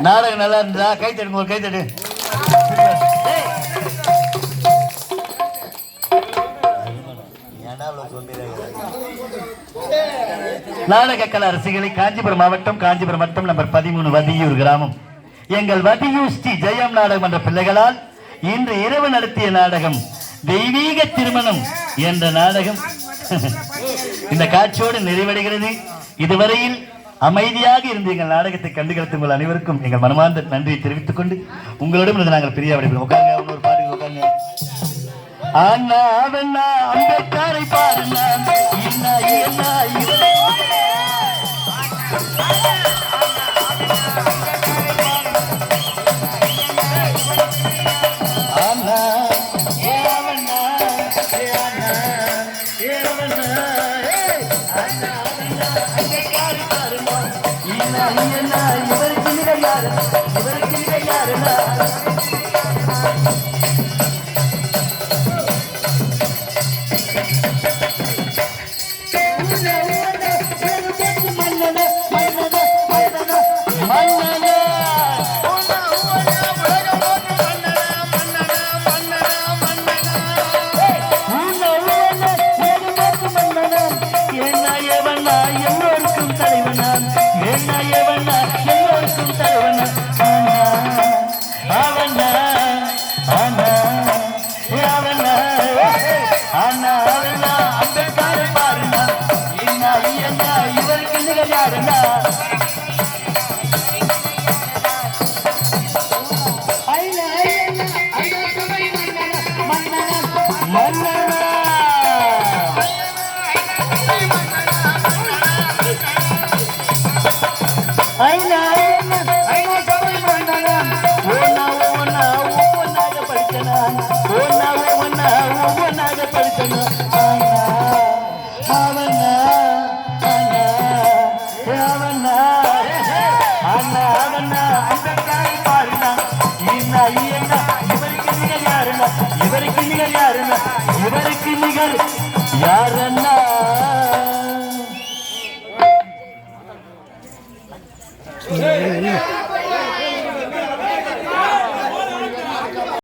நாடகம் நல்லா இருந்தா கை தடுங்க, ஒரு கை தடு. நாடக கலை ரசிகளை காஞ்சிபுரம் மாவட்டம், காஞ்சிபுரம் வட்டம், நம்பர் 13, வதியூர் கிராமம். எங்கள் வதியூர் ஸ்ரீ ஜெயம் நாடகம் என்ற பிள்ளைகளால் இன்று இரவு நடத்திய நாடகம் தெய்வீக திருமணம் என்ற நாடகம் இந்த காட்சியோடு நிறைவடைகிறது. இதுவரையில் அமைதியாக இருந்து எங்கள் நாடகத்தை கண்டுகளித்த உங்கள் அனைவருக்கும் எங்கள் மனமார்ந்த நன்றியை தெரிவித்துக் கொண்டு உங்களோடும் இருந்து நாங்கள் பிரியா விடைபெறும். உட்காருங்க, இன்னொரு பாருங்க, உட்காருங்க. அண்ணா அவண்ணா அம்பேத்கரை பாருண்ணா, இன்னா ஏன்னா இவரே இவருக்கு நிகர் யாரு, இவருக்கு நிகர் யாருன்னா இவருக்கு நிகர் யாரன்னா